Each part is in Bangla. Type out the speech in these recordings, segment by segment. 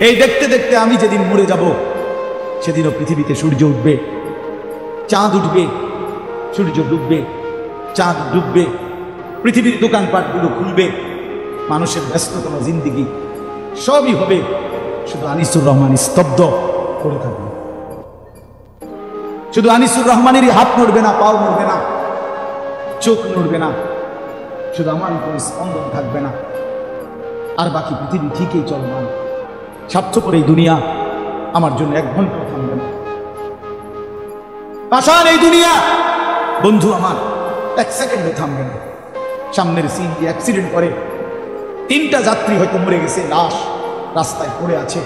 এই দেখতে দেখতে আমি যেদিন মরে যাব সেদিনও পৃথিবীতে সূর্য উঠবে, চাঁদ উঠবে, সূর্য ডুববে, চাঁদ ডুববে, পৃথিবীর দোকানপাটগুলো খুলবে, মানুষের ব্যস্ততম জিন্দিগি সবই হবে, শুধু আনিসুর রহমান স্তব্ধ করে থাকবে। শুধু আনিসুর রহমানেরই হাত নড়বে না, পাও নড়বে না, চোখ নড়বে না, শুধু আমার উপর স্পন্দন থাকবে না, আর বাকি পৃথিবী ঠিকই চলমান। স্বার্থপর এই দুনিয়া আমার জন্য 1 ঘন্টা থামবে না। পাষাণ এই দুনিয়া বন্ধু আমার 1 সেকেন্ডে থামবে না। সামনের সিন দিয়ে অ্যাক্সিডেন্ট করে 3টা যাত্রী হয়তো মরে গেছে, লাশ রাস্তায় পড়ে আছে,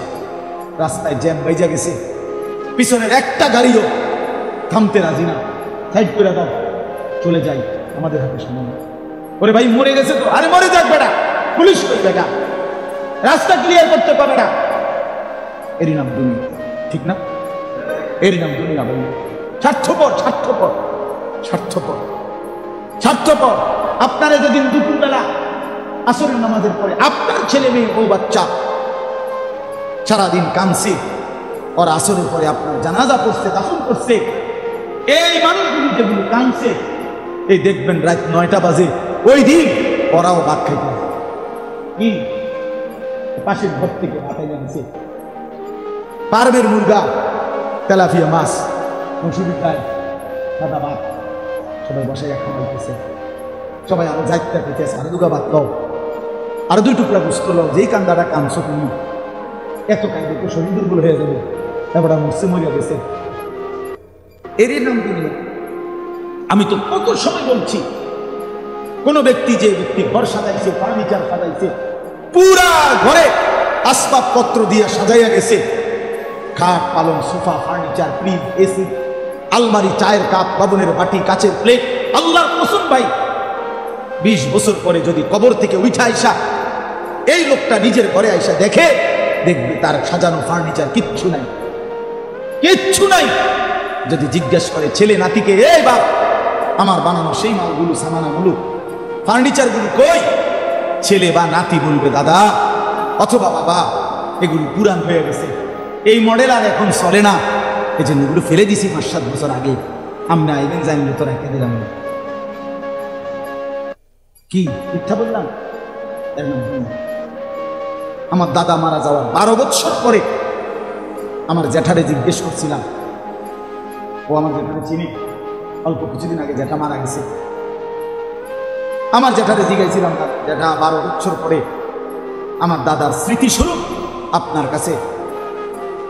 রাস্তায় জ্যাম বাইজা গেছে, পিছনের একটা গাড়িও থামতে রাজি না, সাইড করে দাও, চলে যাই, আমাদের হাতে সময় নেই। ওরে ভাই মরে গেছে তো, আরে মরে যাক বেটা, পুলিশ করবে না, রাস্তা ক্লিয়ার করতে পারে না, এরই নাম দুনিয়া, ঠিক না? এরই নাম দুনিয়া। ভাই স্বার্থপর, স্বার্থপর, স্বার্থপর, স্বার্থপর। আপনারা যেদিন দুপুরবেলা আসরের নামাজের পরে আপনার ছেলে মেয়ে ও বাচ্চা সারাদিন কাঁদছে, ওরা আসরের পরে আপনার জানাজা পড়ছে, দাফন করছে, এই মানুষগুলি যেগুলো কাঁদছে, এই দেখবেন রাত 9টা বাজে ওই দিন ওরাও ভাত খাইতে কি পাশের ঘর থেকে ভাতাই জানছে, পারবের মুরগা, তেলাপিয়া মাছ, মুসুরি ডাল, সাদা ভাত, সবাই বসে এক খাওয়াইতেছে, সবাই আরো যাইতে পেতেছে, আরো 2 ভাত দাও, আরো 2 টুকরা গুস্ত দাও, যেই কান্দাটা কাঁদছো তুমি, এত কান্দে তো শরীর দুর্বল হয়ে যাবে, তারপর মরছে মরিয়া গেছে, এরই নাম দুনিয়া। আমি তো কত সময় বলছি, কোন ব্যক্তি যে ব্যক্তি ঘর সাজাইছে, ফার্নিচার সাজাইছে, পুরা ঘরে আসবাবপত্র দিয়ে সাজাইয়া গেছে, খাট, পালং, সোফা, ফার্নিচার, ফ্রিজ, এসি, আলমারি, চায়ের কাপ, লবণের বাটি, কাচের প্লেট, আল্লাহর কসম ভাই 20 বছর পরে যদি কবর থেকে উঠে আইসা এই লোকটা নিজের ঘরে আইসা দেখে, দেখবে তার সাজানো ফার্নিচার কিচ্ছু নাই, কিচ্ছু নাই। যদি জিজ্ঞেস করে ছেলে নাতিকে, এই বাপ আমার বানানো সেই মালগুলো, সামানাগুলো, ফার্নিচারগুলো কই, ছেলে বা নাতি বলবে দাদা অথবা বাবা এগুলো পুরান হয়ে গেছে, এই মডেল আর এখন চলে না, এই জন্য এগুলো ফেলে দিছি 5-7 বছর আগে, আমরা আইবেন জানলে তো রেখে দিলাম। কি মিথ্যা বললাম? আমার দাদা মারা যাওয়ার 12 বছর পরে আমার জ্যাঠারে জিজ্ঞেস করছিলাম, ও আমার জ্যাঠারে চিনি, অল্প কিছুদিন আগে জ্যাঠা মারা গেছে, আমার জ্যাঠারে জিজ্ঞাসিলাম, জ্যাঠা 12 বছর পরে আমার দাদার স্মৃতিস্বরূপ আপনার কাছে,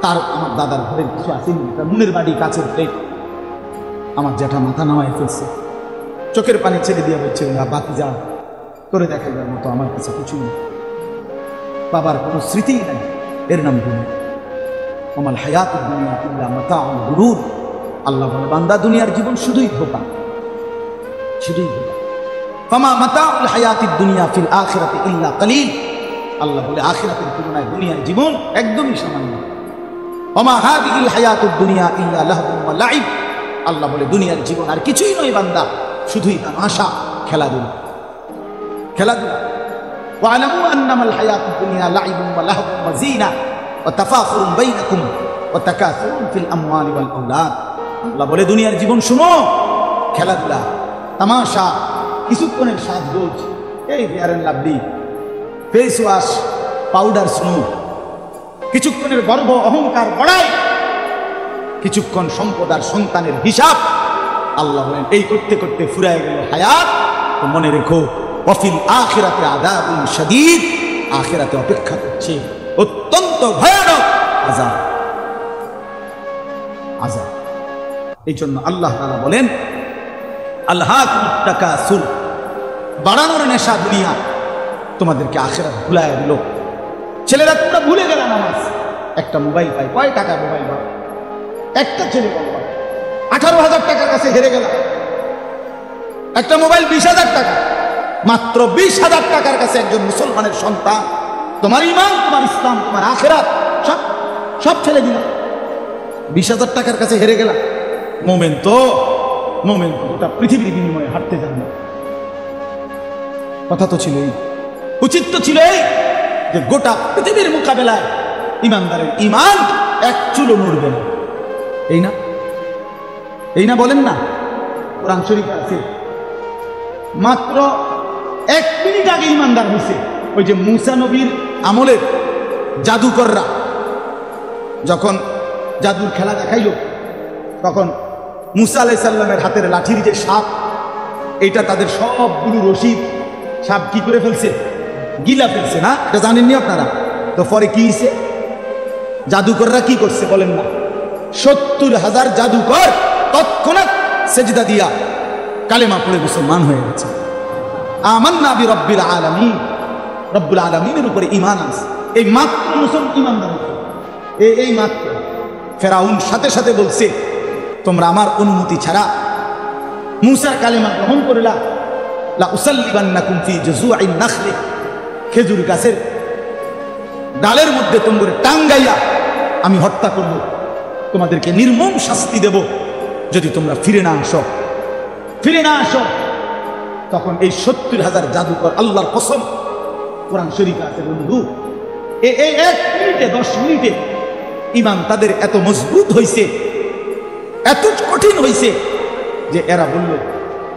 তার আমার দাদার ঘরের কিছু আসেনি, নুনের বাড়ি, কাছের প্লেট। আমার জ্যাঠা মাথা নামায় ফেলছে, চোখের পানি ছেড়ে দিয়ে বলছে, বাকি যা করে দেখাবার মতো আমার কাছে কিছু নেই, বাবার কোনো স্মৃতিই নাই, এর নাম দুনিয়া। ওমাল হায়াতুদ দুনিয়া ইল্লা মাতাউল গুরুর। আল্লাহ বলে বান্দা দুনিয়ার জীবন শুধুই ধোঁকা, শুধুই ধোঁকা। ফামা মাতাউল হায়াতিদ দুনিয়া ফিল আখিরাতি ইল্লা কালিল। আল্লাহ বলে আখিরাতের তুলনায় দুনিয়ার জীবন একদমই সামান্য। ওমা হাদিহিল হায়াতুদ দুনিয়া ইল্লা লাহবুন ওয়া লাইব। আল্লাহ বলে দুনিয়ার জীবন আর কিছুই নয় বান্দা, শুধুই তামাশা, খেলাধুলা, খেলাধুলা। ওয়ালামু আন্নামাল হায়াতুদ দুনিয়া লাইবুন ওয়া লাহবুন ওয়া জিনা ওয়া তাফাখুরুন বাইনাকুম ওয়া তাকাসুরুন ফিল আমওয়ালি ওয়াল আওলাদ। আল্লাহ বলে দুনিয়ার জীবন শুনো, খেলাধুলা, তামাশা, কিছুক্ষণের স্বাদ গোছ, এই Fair and Lovely, face wash, powder, snow, কিছুক্ষণের গর্ব অহংকার বড়াই, কিছুক্ষণ সম্পদ আর সন্তানের হিসাব। আল্লাহ বলেন এই করতে করতে ফুরায় গেল হায়াত। তো মনে রেখো, ওয়াফিল আখিরাতে আযাবুন শাদীদ, আখিরাতে অপেক্ষা করছে অত্যন্ত ভয়ানক আযাব, আযাব। এই জন্য আল্লাহ তাআলা বলেন আলহাকুমুত তাকাসুর, বাড়ানোর নেশা দুনিয়া তোমাদেরকে আখিরাত ভুলায় দিল। ছেলেরা তোমরা ভুলে গেলে নামাজ, একটা মোবাইল পাই, কয় টাকা মোবাইল পাই, একটা ছেলে বলবা 18,000 টাকার কাছে হেরে গেল, একটা মোবাইল 20,000 টাকা, মাত্র 20,000 টাকার কাছে একজন মুসলমানের সন্তান তোমার ঈমান, তোমার ইসলাম, তোমার আখিরাত সব ছেলে দিল। 20,000 টাকার কাছে হেরে গেল। মোমেন তো গোটা পৃথিবীর বিনিময়ে হাঁটতে যান না। কথা তো ছিল এই, উচিত তো ছিল এই যে গোটা পৃথিবীর মোকাবেলায় ইমানদারের ইমান এক চুলো নড়বে না। এই না, এই না বলেন না? কোরআন শরীফে আছে মাত্র 1 মিনিট আগে ইমানদার হয়েছে। ওই যে মুসা নবীর আমলের জাদুকররা যখন জাদুর খেলা দেখাইল, তখন মুসা আলাইহিস সালামের হাতের লাঠির যে সাপ, এটা তাদের সবগুলো রশিদ সাপ কি করে ফেলছে, গিলা ফেলছে না? এটা জানেননি আপনারা? তো পরে কি হয়েছে? জাদুকররা কি করছে বলেন না? 70,000 জাদুকর তৎক্ষণাৎ সেজদা দিয়া কালেমা পড়ে মুসলমান হয়ে গেছে। আমান্না বিরব্বিল আলামিন, রব্বুল আলামিনের উপরে ঈমান আছে। এই মাত্র মুসলমান ঈমানদার এই মাত্র। ফেরাউন সাথে সাথে বলছে, তোমরা আমার অনুমতি ছাড়া মুসার কালেমা গ্রহণ করিলা, লা উসাল্লিবান্নাকুম ফি জুযুইন নাখলি, খেজুর গাছের ডালের মধ্যে তোমরা টাঙ্গাইয়া আমি হত্যা করব, তোমাদেরকে নির্মম শাস্তি দেব যদি তোমরা ফিরে না আসো, ফিরে না আসো। তখন এই 70,000 জাদুকর, আল্লাহর কসম, কোরআন শরীফে আছে বন্ধু, এই 1 মিনিটে 10 মিনিটে ঈমান তাদের এত মজবুত হইছে, এত কঠিন হইছে যে এরা বলল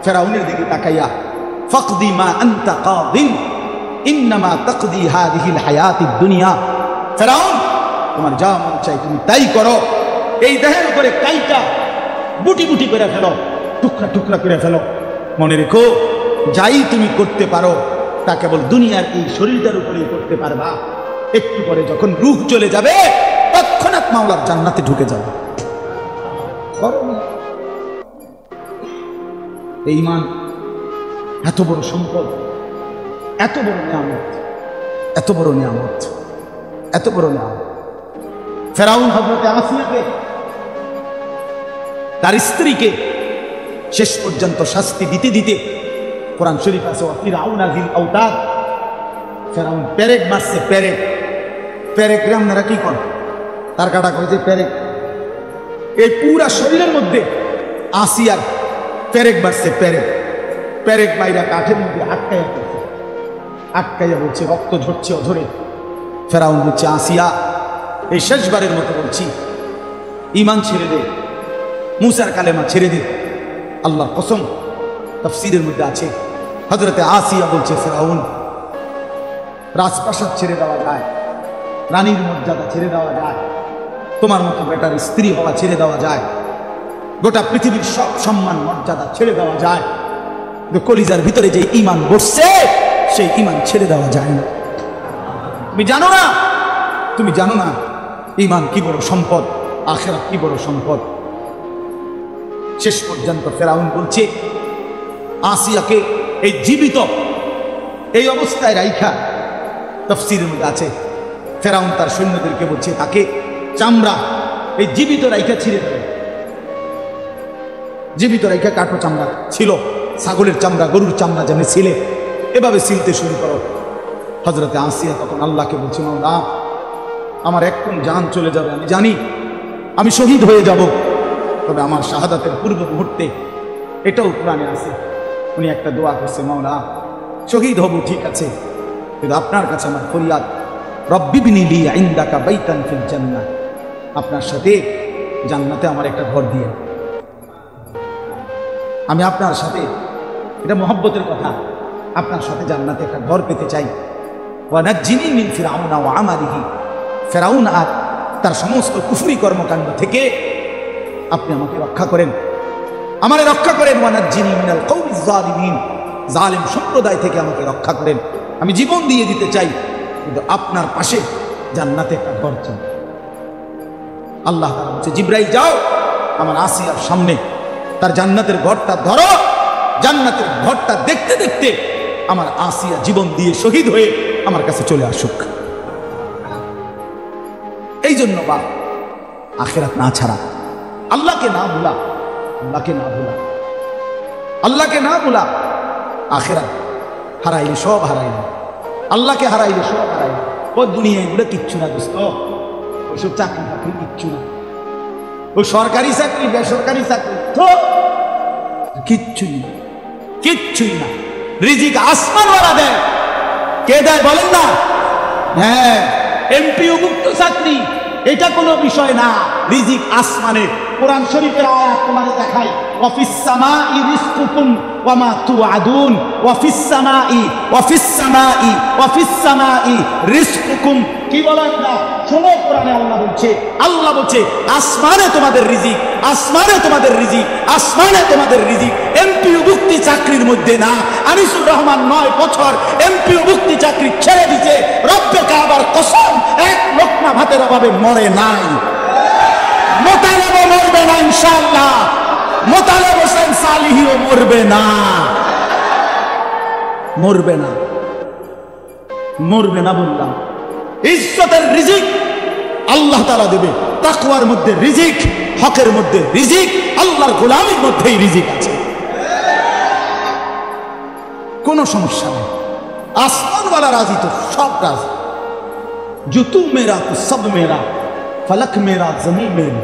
ফেরাউনের দিকে তাকাইয়া, ফাকদি মা আনতা কাদিন ইন্নামা তাকদি হাযিহিল হায়াতিদ দুনিয়া। ফেরাউন, তোমার যা মন চাই তুমি তাই করো, এই দেহের উপরে কাইটা বুটি বুটি করে ফেলো, টুকরা টুকরা করে ফেলো। মনে রেখো, যাই তুমি করতে পারো তা কেবল দুনিয়ার এই শরীরটার উপরেই করতে পারবা। একটু পরে যখন রূহ চলে যাবে, তৎক্ষণাৎ মাওলার জান্নাতে ঢুকে যাবে। এই ঈমান এত বড় সম্পদ, এত বড় নিয়ামত, এত বড় নিয়ামত, এত বড় নিয়ামত। ফেরাউন হযরতে আসিয়াকে, তার স্ত্রীকে শেষ পর্যন্ত শাস্তি দিতে দিতে, কোরআন শরীফ আছে ফিরআউন যিল আওতাদ, ফেরাউন পেরেক মারছে, পেরেক। পেরেক রে আপনারা কি করেন? তার কাটা করেছে পেরেক। এই পুরা শরীরের মধ্যে আসিয়ার পেরেক মারছে, পেরেক। পেরেক মাইরা কাঠের মধ্যে আটকাইয়া পড়ছে, আটকাইয়া বলছে, রক্ত ঝরছে অঝরে। ফেরাউন বলছে, আসিয়া, এই শেষবারের মতো বলছি, ঈমান ছেড়ে দে, মুসার কালেমা ছেড়ে দে। আল্লাহর কসম, তাফসীরের মধ্যে আছে, হযরতে আসিয়া বলছে, ফেরাউন, রাজপ্রাসাদ ছেড়ে দেওয়া যায়, রানীর মর্যাদা ছেড়ে দেওয়া যায়, তোমার মতো বেটার স্ত্রী হওয়া ছেড়ে দেওয়া যায়, গোটা পৃথিবীর সব সম্মান মর্যাদা ছেড়ে দেওয়া যায়, কিন্তু কলিজার ভিতরে যে ঈমান বসছে সেই ঈমান ছেড়ে দেওয়া যায় না। তুমি জানো না, তুমি জানো না ঈমান কি বড় সম্পদ, আখিরাত কি বড় সম্পদ। শেষ পর্যন্ত ফেরাউন বলছে আসিয়াকে এই জীবিত এই অবস্থায় রাইখা, তাফসীরের মধ্যে আছে, ফেরাউন তার সৈন্যদেরকে বলছে তাকে চামড়া এই জীবিত রাইখা ছিঁড়ে দেবে। জীবিত রাইখা কাঠো চামড়া ছিল, ছাগলের চামড়া, গরুর চামড়া যেমন ছিলে, এভাবে ছিলতে শুরু করো। হযরতে আসিয়া তখন আল্লাহকে বলছে, মাওলা, আমার এখন জান চলে যাবে, আমি জানি আমি শহীদ হয়ে যাব, তবে আমার শাহাদাতের পূর্ব মুহূর্তে, এটাও কোরআনে আছে, উনি একটা দোয়া করছে, মাওলা শহীদ হব ঠিক আছে, কিন্তু আপনার কাছে আমার ফরিয়াদ, রব্বিবনি লি ইনদাকা বাইতান ফিল জান্নাহ, আপনার সাথে জান্নাতে আমার একটা ঘর দিয়ে, আমি আপনার সাথে, এটা মহব্বতের কথা, আপনার সাথে জান্নাতে একটা ঘর পেতে চাই। ওয়া নাজ্জিনি মিন ফিরআউনা ওয়া আমালিহি, ফেরাউন আর তার সমস্ত কুফরি কর্মকাণ্ড থেকে আপনি আমাকে রক্ষা করেন, আমারে রক্ষা করেন। ওয়া নাজ্জিনি মিনাল কওমিজ যালিমিন, জালিম সম্প্রদায় থেকে আমাকে রক্ষা করেন। আমি জীবন দিয়ে দিতে চাই, কিন্তু আপনার পাশে জান্নাতে একটা ঘর চাই। আল্লাহ তাআলা বলছে, জিবরাইল যাও আমার আসিয়ার সামনে তার জান্নাতের ঘরটা ধরো, জান্নাতের ঘরটা দেখতে দেখতে আমার আসিয়া জীবন দিয়ে শহীদ হয়ে আমার কাছে চলে আসুক। এই জন্য বাপ, আখিরাত না ছাড়া, আল্লাহকে না ভুলা, আল্লাহকে না ভুলা, আল্লাহকে না ভুলা, আখিরাত হারাইলে সব হারাইলে, আল্লাহকে হারাইলে সব হারাইলে। ও দুনিয়া এগুলো কিচ্ছু না দোস্ত, ওইসব চাকরি বাকরি কিচ্ছু না, ওই সরকারি চাকরি বেসরকারি চাকরি তো কিচ্ছুই না, কিচ্ছুই না। রিজিক আসমানওয়ালা দেয়, কে দেয় বলেন না? হ্যাঁ, এমপিও মুক্ত চাকরি, এটা কোনো বিষয় না। রিজিক আসমানে। কোরআন শরীফের আয়াত তোমাদের দেখাই, ওয়াফিস সামাই রিজকুকুম ওয়া মা তুআদুন, ওয়াফিস সামাই ওয়াফিস সামাই ওয়াফিস সামাই রিজকুকুম। কি বলেন না শোনো, কোরআনে আল্লাহ বলছে আসমানে তোমাদের রিজিক, আসমানে তোমাদের রিজিক, আসমানে তোমাদের রিজিক। এমপিও মুক্তি চাকরির মধ্যে না। আনিসুর রহমান 9 বছর এমপিও মুক্তি চাকরি ছেড়ে দিতে, রব্বে কাবার কসম, এক লোকমা ভাতের অভাবে মরে নাই। মোতালেবও মরবে না ইনশাআল্লাহ, মোতালেব হোসেন সালিহিও মরবে না, মরবে না, মরবে না। বললাম ইজ্জতের রিজিক আল্লাহ তাআলা দেবে। তাকওয়ার মধ্যে রিজিক, হকের মধ্যে রিজিক, আল্লাহর গোলামির মধ্যেই রিজিক আছে, কোনো সমস্যা নেই। আসমানওয়ালা রাজি তো সব রাজি। জুতু মেরা তো সব মেরা, ফলক মেরা জমিন মেরা।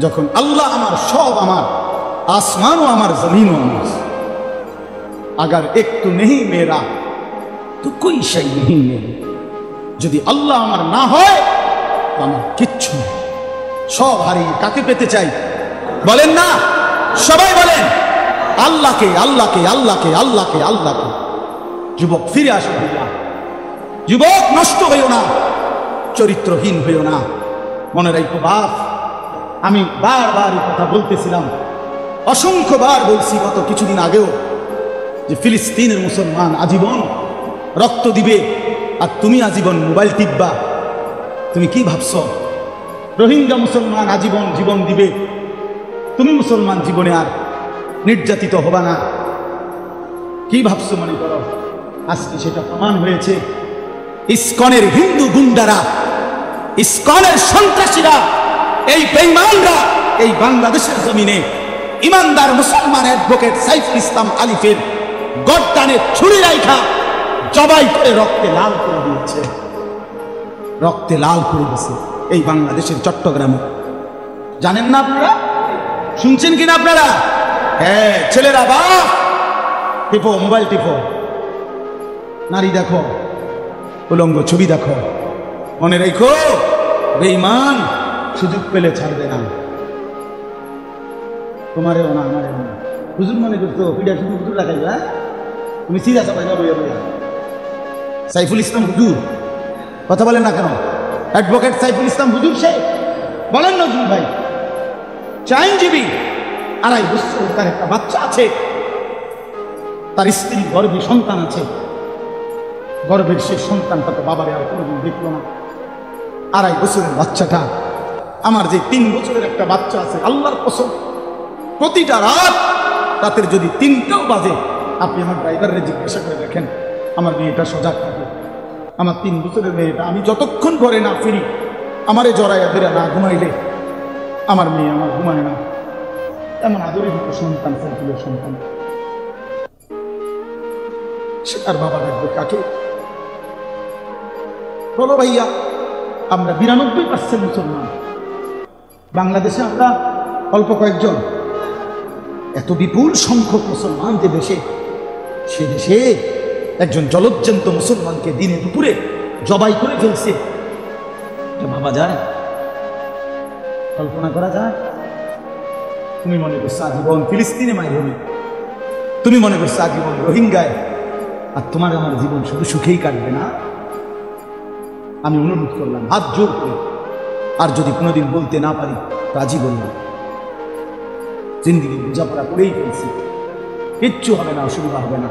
যখন আল্লাহ আমার, সব আমার, আসমানও আমার, জমিনও আমার। अगर एक तो नहीं मेरा तो कोई शै नहीं मेरा। যদি আল্লাহ আমার না হয় তো আমার কিচ্ছু নেই। সব হারিয়ে কাকে পেতে চাই বলেন না? সবাই বলেন আল্লাহকে, আল্লাহকে, আল্লাহকে, আল্লাহকে, আল্লাহকে। যুবক ফিরে আসো ভাইয়া, যুবক নষ্ট হইও না, চরিত্রহীন হইও না। মনে রাখো বাপ, আমি বারবার এই কথা বলতেছিলাম, অসংখ্যবার বলছি গত কিছুদিন আগেও, যে ফিলিস্তিনের মুসলমান আজীবন রক্ত দিবে আর তুমি আজীবন মোবাইল টিপবা। তুমি কি ভাবছ? রোহিঙ্গা মুসলমান আজীবন জীবন দিবে, তুমি মুসলমান জীবনে আর নির্যাতিত হবা না। কি ভাবছো মনে করো? আজকে সেটা প্রমাণ হয়েছে। ইসকনের হিন্দু গুন্ডারা, ইসকনের সন্ত্রাসীরা, এই বেঈমানরা এই বাংলাদেশের জমিনে ইমানদার মুসলমান অ্যাডভোকেট সাইফুল ইসলাম আলিফের গর্দানে ছুরি রাইখা জবাই করে রক্তে লাল করে দিয়েছে, রক্তে লাল করে দিয়েছে এই বাংলাদেশের চট্টগ্রামে। জানেন না আপনারা? শুনছেন কিনা আপনারা? হ্যাঁ, ছেলেরা বাপ টিপো, মোবাইল টিপো, নারী দেখো, উলঙ্গ ছবি দেখো। মনে রেখো বেঈমান সুযোগ পেলে ছাড়বে না, তোমারেও না, আমারেও না। হুজুর মনে করতো পিঠা শুধু হুজুর লাগাইবে, হ্যাঁ তুমি সিরিয়াস পাইবা বইয়া বইয়া। সাইফুল ইসলাম হুজুর কথা বলেন না কেন? অ্যাডভোকেট সাইফুল ইসলাম হুজুর সে বলেন নজরুল ভাই, আইনজীবী, 2.5 বছর, তার একটা বাচ্চা আছে, তার স্ত্রী গর্ভে সন্তান আছে। গর্ভের সেই সন্তানটা তো বাবারে আর কোনোদিন দেখল না। 2.5 বছরের বাচ্চাটা, আমার যে 3 বছরের একটা বাচ্চা আছে, আল্লাহর কসম প্রতিটা রাতের যদি 3টাও বাজে, আপনি আমার ড্রাইভারে জিজ্ঞাসা করে দেখেন, আমার মেয়েটা সজাগ থাকে। আমার 3 বছরের মেয়েটা, আমি যতক্ষণ ঘরে না ফিরি, আমারে জড়াইয়া ধরে না ঘুমাইলে আমার মেয়ে আমার ঘুমায় না। এমন আদরের মতো সন্তান, সাইফুলের সন্তান। সে তার বাবা দেখবে কাকে? বলো ভাইয়া, আমরা 92% মুসলমান, বাংলাদেশে আমরা অল্প কয়েকজন। এত বিপুল সংখ্যক মুসলমান যে দেশে, সে দেশে একজন জলজ্জন্ত মুসলমানকে দিনে দুপুরে জবাই করে ফেলছে। ভাবা যায়? কল্পনা করা যায়? তুমি মনে করছো আজীবন ফিলিস্তিনে মাই হবে, তুমি মনে করছো আজীবন রোহিঙ্গায়, আর তোমার আমার জীবন শুধু সুখেই কাটবে না। আমি অনুরোধ করলাম হাত জোর করে, আর যদি কোনোদিন বলতে না পারি রাজি বললাম, জিন্দিগি বোঝাপড়া করেই ফেলছি, কিচ্ছু হবে না, অসুবিধা হবে না।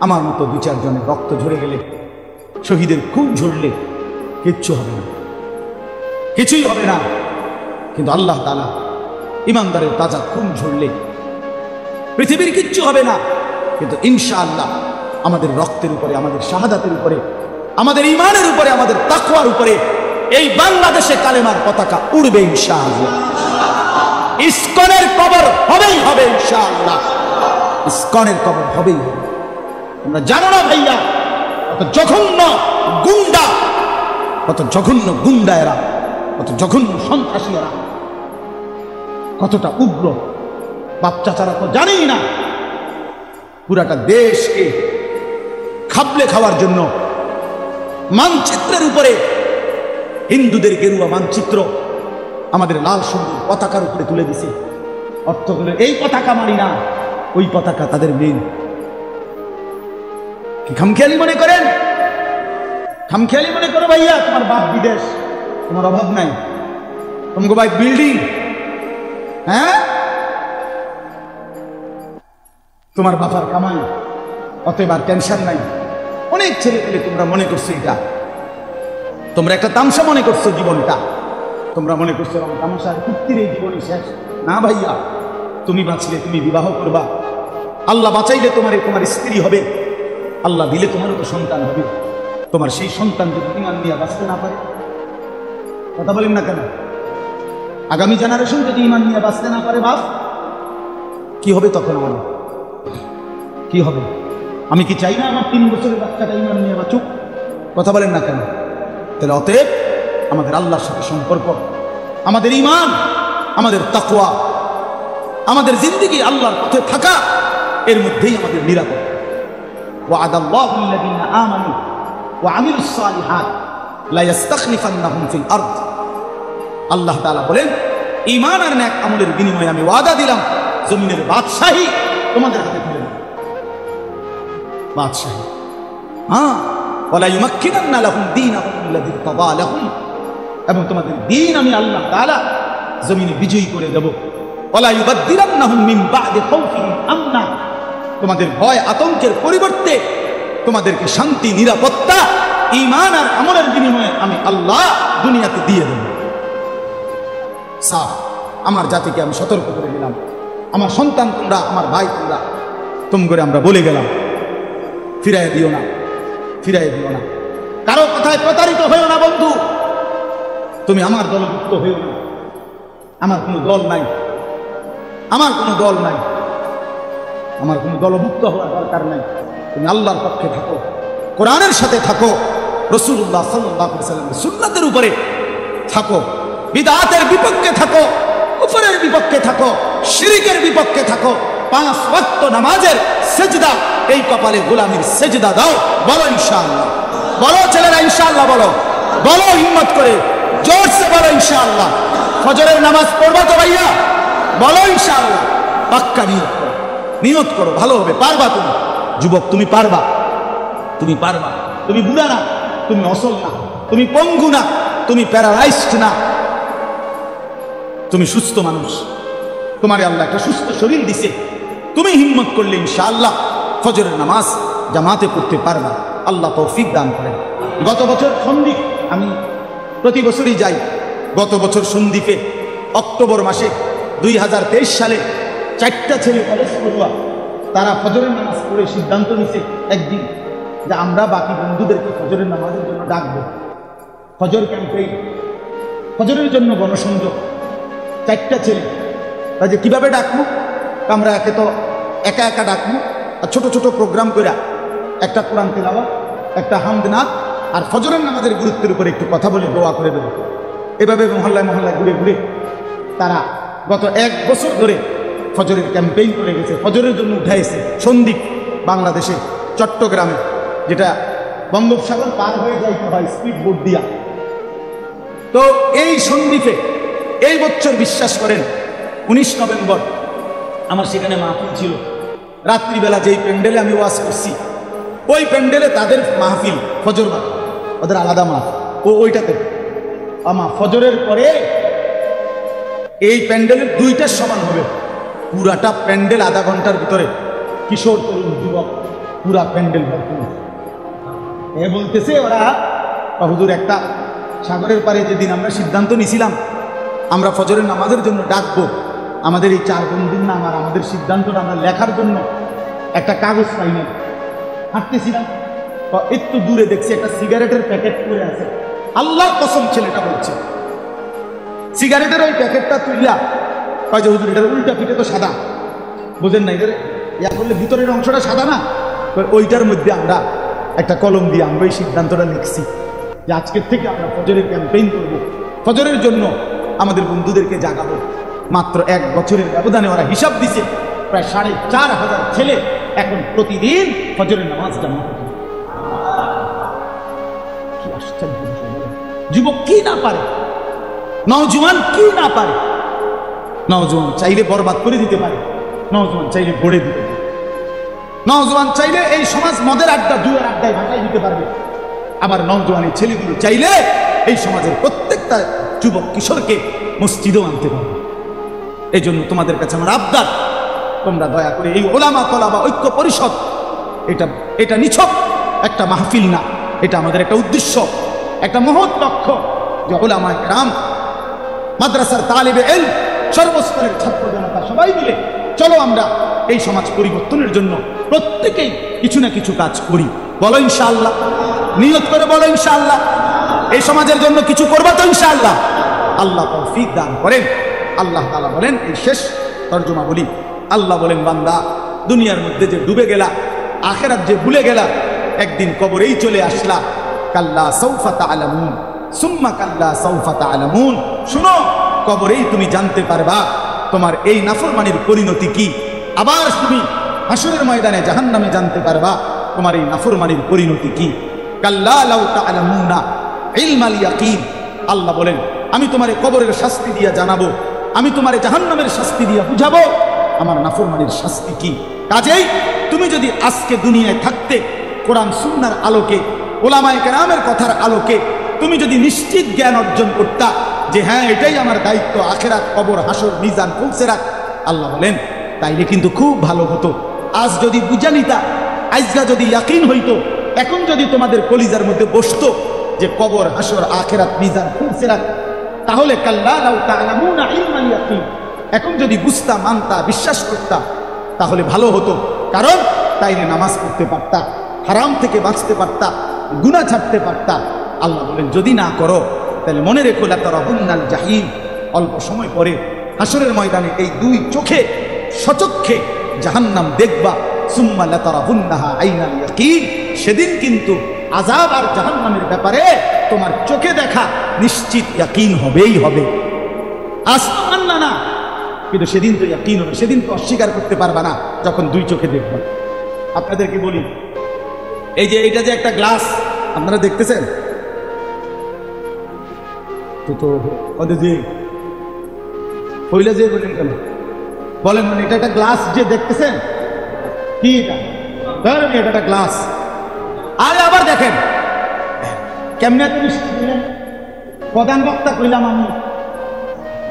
আমার মতো 2-4 জনের রক্ত ঝরে গেলে, শহীদের খুব ঝরলে কিচ্ছু হবে না, কিছুই হবে না। কিন্তু আল্লাহ তাআলা ইমানদারের তাজা খুন ঝরলে পৃথিবীর কিচ্ছু হবে না। কিন্তু ইনশাআল্লাহ আমাদের রক্তের উপরে, আমাদের শাহাদাতের উপরে, আমাদের ঈমানের উপরে, আমাদের তাকওয়ার উপরে এই বাংলাদেশে কালেমার পতাকা উড়বে ইনশাআল্লাহ। ইসকনের কবর হবেই হবে ইনশাআল্লাহ, ইসকনের কবর হবেই হবে। তোমরা জানো না ভাইয়া, কত জঘন্য গুন্ডা, কত জঘন্য গুন্ডা এরা, কত জঘন্য সন্ত্রাসী এরা, কতটা উগ্র। বাপ চাচারা তো জানেই না, পুরাটা দেশকে খাবলে খাওয়ার জন্য মানচিত্রের উপরে হিন্দুদের গেরুয়া মানচিত্র আমাদের লাল সবুজ পতাকার উপরে তুলে দিছে। অর্থ হলো এই পতাকা মানি না, ওই পতাকা তাদের মেন। কি খামখেয়ালি মনে করেন? খামখেয়ালি মনে করো ভাইয়া, তোমার বাপ বিদেশ, তোমার অভাব নাই, তোমাকে ভাই বিল্ডিং, হ্যাঁ, তোমার বাবার কামাই, অতএব আর টেনশন নাই। অনেক ছেলে পেলে তোমরা মনে করছো এটা, তোমরা একটা তামসা মনে করছো জীবনটা, তোমরা মনে করছো তামাশার কুক্তির এই জীবনই শেষ। না ভাইয়া, তুমি বাঁচলে তুমি বিবাহ করবা, আল্লাহ বাঁচাইলে তোমার স্ত্রী হবে, আল্লাহ দিলে তোমারও তো সন্তান হবে। তোমার সেই সন্তান যদি ইমান নিয়ে বাঁচতে না পারে, কথা বলেন না কেন? আগামী জেনারেশন যদি ইমান নিয়ে বাঁচতে না পারে বাপ, কি হবে তখন? আমার কি হবে? আমি কি চাই না আমার 3 বছরের বাচ্চাটা ইমান নিয়ে বাঁচুক? কথা বলেন না কেন? তাহলে অতএব আমাদের আল্লাহর সাথে সম্পর্ক, আমাদের ঈমান, আমাদের তাকওয়া, আমাদের জিন্দেগি আল্লাহর পথে থাকা, এর মধ্যেই আমাদের নিরাপদ। ওয়া'দাল্লাহু আল্লাযীনা আমানু ওয়া আমিলুস সালিহাত লা ইস্তাখলিফান্নাহুম ফিল আরদ। আল্লাহ তাআলা বলেন, ঈমান আর নেক আমলের বিনিময়ে আমি ওয়াদা দিলাম জমিনের বাদশাহী তোমাদের হাতে তুলে দেব। বাদশাহী, হ্যাঁ, ওয়ালা ইউমাক্কিনান্না লাহুম দীনাহুম আল্লাযী ইরতাদা লাহুম, এবং তোমাদের দ্বীন আমি আল্লাহ তাআলা জমিনে বিজয়ী করে দেব। ওয়ালা ইউবাদদিলান্নাহুম মিন বা'দি খাউফিহিম আমনা, তোমাদের ভয় আতঙ্কের পরিবর্তে তোমাদেরকে শান্তি, নিরাপত্তা, ঈমান আর আমলের বিনিময়ে আমি আল্লাহ দুনিয়াতে দিয়ে দেব। সাফ আমার জাতিকে আমি সতর্ক করে দিলাম, আমার সন্তান তোমরা, আমার ভাই তোমরা, তুম করে আমরা বলে গেলাম, ফিরাইয়া দিও না, ফিরাইয়া দিও না, কারো কথায় প্রতারিত হইও না বন্ধু। তুমি আমার দলভুক্ত হইও না, আমার কোনো দল নাই, আমার কোনো দল নাই, আমার কোনো দলভুক্ত হওয়ার দরকার নাই। তুমি আল্লাহর পক্ষে থাকো, কোরআনের সাথে থাকো, রাসূলুল্লাহ সাল্লাল্লাহু আলাইহি ওয়াসাল্লামের সুন্নাতের উপরে থাকো, বিদআতের বিপক্ষে থাকো, কুফরের বিপক্ষে থাকো, শিরকের বিপক্ষে থাকো। 5 ওয়াক্ত নামাজের সিজদা, এই কপালে গোলামির সিজদা দাও। বলো ইনশাআল্লাহ, বলো ছেলেরা ইনশাআল্লাহ, বলো, বলো হিম্মত করে, জোরসে বলো ইনশাআল্লাহ। ফজরের নামাজ পড়বা তো ভাইয়া? বলো ইনশাআল্লাহ, পাক্কা নিয়ত করো, নিয়ত করো, ভালো হবে, পারবা তুমি। যুবক তুমি পারবা, তুমি পারবা, তুমি বুড়া না, তুমি অসল না, তুমি পঙ্গু না, তুমি প্যারালাইজড না, তুমি সুস্থ মানুষ, তোমারে আল্লাহ একটা সুস্থ শরীর দিছে। তুমি হিম্মত করলে ইনশাআল্লাহ ফজরের নামাজ জামাতে পড়তে পারবা, আল্লাহ তৌফিক দান করেন। গত বছর সন্দ্বীপ, আমি প্রতি বছরই যাই, গত বছর সন্দ্বীপে অক্টোবর মাসে 2023 সালে 4টা ছেলে কলেজ পড়ুয়া, তারা ফজরের নামাজ পড়ে সিদ্ধান্ত নিছে একদিন যে আমরা বাকি বন্ধুদেরকে ফজরের নামাজের জন্য ডাকবো। ফজর ক্যাম্পেইন, ফজরের জন্য গণসংযোগ। 4টা ছেলে, যে কিভাবে ডাকবো? আমরা একে তো একা একা ডাকবো, আর ছোট ছোট প্রোগ্রাম করে একটা কোরআন তেলাওয়াত, একটা হামদ নাত, আর ফজরের নামাজের গুরুত্বের উপরে একটু কথা বলে দোয়া করে দেবো। এভাবে মহল্লায় মহল্লায় ঘুরে ঘুরে তারা গত 1 বছর ধরে ফজরের ক্যাম্পেইন করে গেছে। ফজরের জন্য উঠাইছে সন্দ্বীপ, বাংলাদেশে চট্টগ্রামে, যেটা বঙ্গোপসাগর পার হয়ে যাইতে হয় স্পিড বোট দিয়া। তো এই সন্দ্বীপে এই বছর বিশ্বাস করেন 19 নভেম্বর আমার সেখানে মাহফিল ছিল। রাত্রিবেলা যেই প্যান্ডেলে আমি ওয়াজ করছি, ওই প্যান্ডেলে তাদের মাহফিল ফজর, ওদের আলাদা মাহফিল, ওইটাতে আমার ফজরের পরে এই প্যান্ডেলের 2টার সমান হবে। পুরাটা প্যান্ডেল আধা ঘন্টার ভিতরে কিশোর তরুণ যুবক, পুরা প্যান্ডেল ভরপুর। এ বলতেছে ওরা, হুজুর একটা সাগরের পারে যেদিন আমরা সিদ্ধান্ত নিছিলাম আমরা ফজরের নামাজের জন্য ডাকবো, আমাদের এই 4 বন্ধুর নাম আর আমাদের সিদ্ধান্তটা আমরা লেখার জন্য একটা কাগজ পাই না। হাঁটতেছিলাম, একটু দূরে দেখছি একটা সিগারেটের প্যাকেট পড়ে আছে। আল্লাহর কসম ছেলেটা বলছে, সিগারেটের ওই প্যাকেটটা তুইলা কয় যে হুজুর এটার উল্টা পিঠে তো সাদা, বুঝেন না, এদের ইয়া করলে ভিতরের অংশটা সাদা না, ওইটার মধ্যে আমরা একটা কলম দিয়ে আমরা এই সিদ্ধান্তটা লিখছি যে আজকের থেকে আমরা ফজরের ক্যাম্পেইন করব, ফজরের জন্য আমাদের বন্ধুদেরকে জাগাবো। মাত্র 1 বছরের ব্যবধানে ওরা হিসাব দিছে প্রায় 4,500 ছেলে এখন প্রতিদিন ফজরের নামাজ জামাতে। কি আশ্চর্য বিষয়! যুবক কি না পারে, নওজোয়ান কি না পারে। নওজোয়ান চাইলে বরবাদ করে দিতে পারে, নওজোয়ান চাইলে গড়ে দিতে পারে, নওজোয়ান চাইলে এই সমাজ মদের আড্ডা জুয়ার আড্ডায় ভাটাই দিতে পারবে। আবার নওজোয়ানের ছেলেগুলো চাইলে এই সমাজের প্রত্যেকটা যুবক কিশোরকে মসজিদেও আনতে পারবে। এই জন্য তোমাদের কাছে আমার আবদার, তোমরা দয়া করে এই ওলামা তলাবা ঐক্য পরিষদ, এটা নিছক একটা মাহফিল না, এটা আমাদের একটা উদ্দেশ্য, একটা মহৎ লক্ষ্য যে ওলামা কেরাম, মাদ্রাসার তালিবে ইলম, সর্বস্তরের ছাত্র জনতা সবাই মিলে চলো আমরা এই সমাজ পরিবর্তনের জন্য প্রত্যেকেই কিছু না কিছু কাজ করি। বলো ইনশাআল্লাহ, নিয়ত করে বলো ইনশাআল্লাহ। এই সমাজের জন্য কিছু করবা তো ইনশাআল্লাহ। আল্লাহ তৌফিক দান করেন। আল্লাহ তাআলা বলেন, এই শেষ তরজমা বলি, আল্লাহ বলেন, বান্দা দুনিয়ার মধ্যে যে ডুবে গেলা, আখিরাত যে ভুলে গেলা, একদিন কবরেই চলে আসলা। কাল্লা সাউফা তা'লামুন সুম্মা কাল্লা সাউফা তা'লামুন, শুনো, কবরেই তুমি জানতে পারবা তোমার এই নাফরমানির পরিণতি কি। আবার তুমি হাসরের ময়দানে জাহান্নামে জানতে পারবা তোমার এই নাফরমানির পরিণতি কি। কাল্লা লাউ তা'লামুনা ইলমাল ইয়াকিন, আল্লাহ বলেন, আমি তোমারে কবরের শাস্তি দিয়া জানাবো, আমি তোমারে জাহান্নামের শাস্তি দিয়া বুঝাবো আমার নাফরমানির শাস্তি কি। কাজেই তুমি যদি আজকে দুনিয়ায় থাকতে কোরআন সুন্নাহর আলোকে, ওলামায়ে কেরামের কথার আলোকে তুমি যদি নিশ্চিত জ্ঞান অর্জন করতা যে হ্যাঁ এটাই আমার দায়িত্ব, আখিরাত, কবর, হাসর, মিজান, ফুলসেরাত, আল্লাহ বলেন তাইলে কিন্তু খুব ভালো হতো। আজ যদি বুঝা নিতা, আজকা যদি ইয়াকিন হইতো, এখন যদি তোমাদের কলিজার মধ্যে বসতো যে কবর, হাসর, আখিরাত, মিজান, ফুলসেরাত, তাহলে কাল্লা লাউ তা'লামুনা ইলমাল ইয়াকিন, এখন যদি বুঝতা, মানতা, বিশ্বাস করতা, তাহলে ভালো হতো। কারণ তাইলে নামাজ পড়তে পারতা, হারাম থেকে বাঁচতে পারতা, গুনাহ ছাড়তে পারতা। আল্লাহ বলেন যদি না করো তাহলে মনে রেখো লাতারাবুন্নাল জাহিম, অল্প সময় পরে হাসরের ময়দানে এই দুই চোখে সচক্ষে জাহান্নাম দেখবা। সুম্মা লাতারাবুন্নাহা আইনাল ইয়াকিন, সেদিন কিন্তু আযাব আর জাহান্নামের ব্যাপারে তোমার চোখে দেখা নিশ্চিত ইয়াকিন হবেই হবে। আজ তো মানলা না, কিন্তু সেদিন তো ইয়াকিন হবে, সেদিন তো অস্বীকার করতে পারবা না যখন দুই চোখে দেখবা। আপনাদেরকে বলি, এই যে এটা যে একটা গ্লাস আপনারা দেখতেছেন তো যে হইলে যে বলেন কেন বলেন, মানে এটা একটা গ্লাস যে দেখতেছেন কি, এটা একটা গ্লাস। আরে আবার দেখেন কেমনে তুমি প্রধান বক্তা কইলাম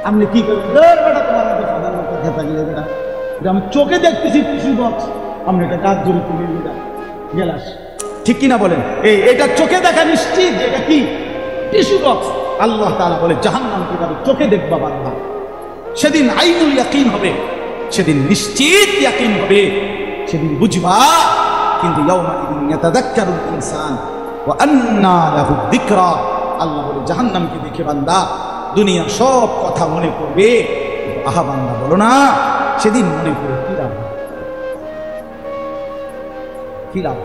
আমি কি করবেন, প্রধান বক্তা খেপা গেলে আমি চোখে দেখতেছি টিস্যু বক্স, আমি এটা কাজ জুড়ে তুলে গেলাস, ঠিক কিনা বলেন? এটা চোখে দেখা নিশ্চিত এটা কি টিস্যু বক্স। আল্লাহ তাআলা বলে জাহান্নাম কিভাবে চোখে দেখবা বান্দা, সেদিন আইনুল ইয়াকিন হবে, সেদিন নিশ্চিত ইয়াকিন হবে, সেদিন বুঝবা। কিন্তু ইয়াউমাইদিন ইয়াতাযাক্কারুল ইনসান ওয়া আন্না লাহু যিকরা, আল্লাহ বলে জাহান্নামকে দেখে বান্দা দুনিয়ার সব কথা মনে পড়বে, আহা বান্দা বলো না সেদিন মনে পড়ে কি লাভ, কি লাভ।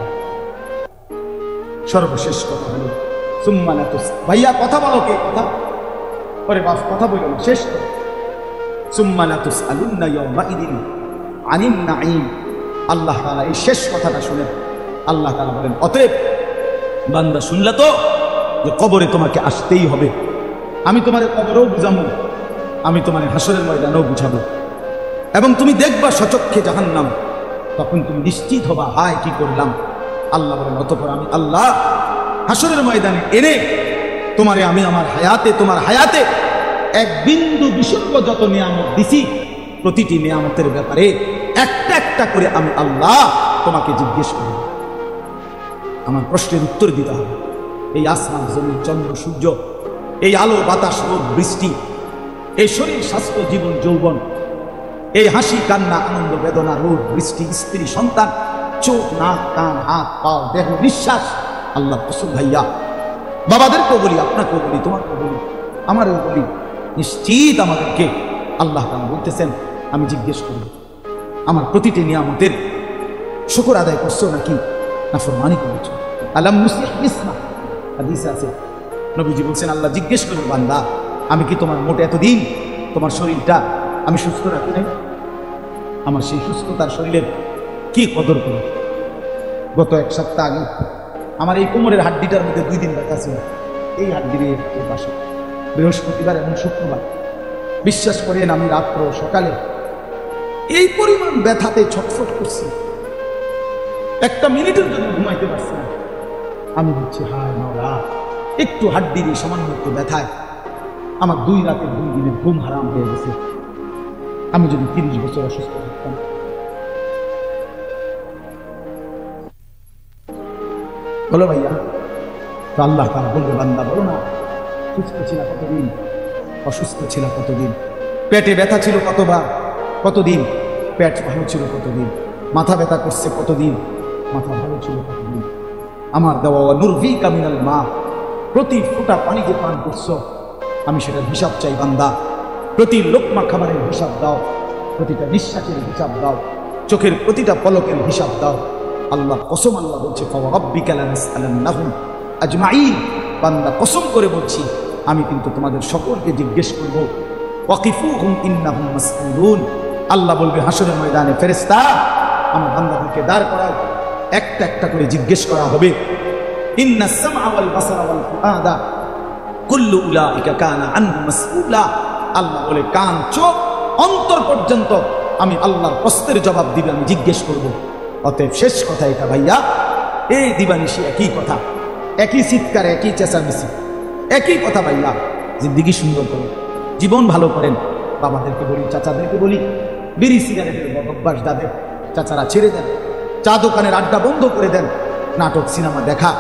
সর্বশেষ কথা হলো সুম্মা লাতুস, ভাইয়া কথা বলো, কে কথা, ওরে বাপ কথা বলো না, শেষ তো। সুম্মা লাতুসআলুন্না ইয়াওমাইদিন আনিন নাঈম, আল্লাহ তাআলা এই শেষ কথাটা শুনে আল্লাহ তাআলা বলেন অতএব বান্দা শুনলা তো যে কবরে তোমাকে আসতেই হবে, আমি তোমার কবরেও বুঝাবো, আমি তোমার হাসরের ময়দানেও বুঝাবো, এবং তুমি দেখবা সচক্ষে জাহান্নাম, তখন তুমি নিশ্চিত হবা হায় কি করলাম। আল্লাহ বলেন অতঃপর আমি আল্লাহ হাসরের ময়দানে এনে তোমারে আমি আমার হায়াতে, তোমার হায়াতে এক বিন্দু বিসর্গ যত নিয়ামত দিছি, প্রতিটি নিয়ামতের ব্যাপারে একটা একটা করে আমি আল্লাহ তোমাকে জিজ্ঞেস করি, আমার প্রশ্নের উত্তর দিতে হবে। এই আসমান, জমিন, চন্দ্র, সূর্য, এই আলো, বাতাস, রোদ, বৃষ্টি, এই শরীর, স্বাস্থ্য, জীবন, যৌবন, এই হাসি, কান্না, আনন্দ, বেদনা, রোদ, বৃষ্টি, স্ত্রী, সন্তান, চোখ, নাক, কান, হাত, পা, দেহ, নিঃশ্বাস, আল্লাহ কসম ভাইয়া বাবাদেরকেও বলি, আপনাকেও বলি, তোমাকেও বলি, আমারও বলি, নিশ্চিত আমাদেরকে আল্লাহ তাআলা বলতেছেন আমি জিজ্ঞেস করি আমার প্রতিটি নিয়ামতের শুকর আদায় করছো নাকি নাফরমানি করেছো। আলাম নুসিহ ইসমা, হাদিসে আছে নবীজি বলছেন আল্লাহ জিজ্ঞেস করবে বান্দা আমি কি তোমার মোটে এতদিন তোমার শরীরটা আমি সুস্থ রাখি নাই, আমার সেই সুস্থতার শরীরের কি কদর করো। গত এক সপ্তাহ আগে আমার এই কোমরের হাড্ডিটার মধ্যে 2 দিন ব্যথা ছিল, এই হাত দিয়ে পাশে, বৃহস্পতিবার এবং শুক্রবার। বিশ্বাস করেন আমি রাত্র সকালে এই পরিমাণ ব্যথাতে ছটফট করছি, একটা মিনিটের জন্য ঘুমাইতে পারছি না। আমি বলছি হায় মাওলা, একটু হাড্ডির সামান্য একটু ব্যথায় আমার 2 রাতের 2 দিনের ঘুম হারাম হয়ে গেছে। আমি যদি 30 বছর অসুস্থ থাকতাম। বলো ভাইয়া, তো আল্লাহ তাআলা বলবে বান্দা বলো না, সুস্থ ছিল কতদিন, অসুস্থ ছিল কতদিন, পেটে ব্যথা ছিল কতদিন, পেট ভালো ছিল কতদিন, মাথা ব্যথা করছে কতদিন, মাথা ভালো ছিল কতদিন। আমার দেওয়া নুরফিকা মিনাল মা, প্রতি ফোঁটা পানি যে পান করছো আমি সেটার হিসাব চাই বান্দা। প্রতি লোকমা খাবারের হিসাব দাও, প্রতিটা নিঃশ্বাসের হিসাব দাও, চোখের প্রতিটা পলকের হিসাব দাও। আল্লাহ কসম, আল্লাহ বলছে ফাওয়ারাব্বিকা লানাসআলান্নাহুম আজমাইন, বান্দা কসম করে বলছি আমি কিন্তু তোমাদের সকলকে জিজ্ঞেস করব। ওয়াকিফুহুম ইন্নাহুম মাসউলুন, আল্লাহ বলবে হাসরের ময়দানে ফেরেশতা আমার বান্দাদেরকে দাঁড় করাও, একটা একটা করে জিজ্ঞেস করা হবে। ইন্নাস সামআ ওয়াল বাসারা ওয়াল ফুআদা কুল্লু উলাইকা কানা আনহু মাসউলা, আল্লাহ বলে কান চোখ অন্তর পর্যন্ত আমি আল্লাহর প্রশ্নের জবাব দিবে, আমি জিজ্ঞেস করব। অতএব শেষ কথা এটা ভাইয়া, এই দিবানিশি একই কথা, একই চিৎকার, একই চেঁচামেচি, একই কথা ভাইয়া। জিন্দিগি সুন্দর করেন, জীবন ভালো করেন। বাবাদেরকে বলি, চাচাদেরকে বলি, বিড়ি সিগারেটের অভ্যাস দাদের চাচারা ছেড়ে দেন, চা দোকানের আড্ডা বন্ধ করে দেন, নাটক সিনেমা দেখা,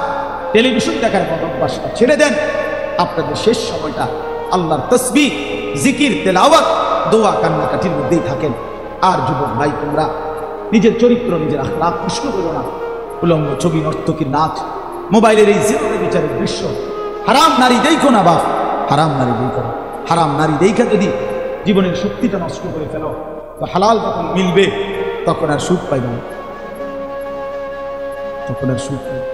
টেলিভিশন দেখার অভ্যাসটা ছেড়ে দেন। আপনাদের শেষ সময়টা আল্লাহর তসবিহ, জিকির, তেলাওয়াত, দোয়া, কান্নাকাটির মধ্যেই থাকেন। আর যুবক ভাই, তোমরা নিজের চরিত্র, নিজের আখলাক নষ্ট করো না। উলঙ্গ ছবি, নর্তকীর নাচ, মোবাইলের এই জিরোতে বিচারের দৃশ্য, হারাম নারী দেখো না বাপ, হারাম নারী দেখো না। হারাম নারী দেখা যদি জীবনের শক্তিটা নষ্ট করে ফেলো, তো হালাল যখন মিলবে তখন আর সুখ পাইবে না, তখন আর সুখ পাইবে।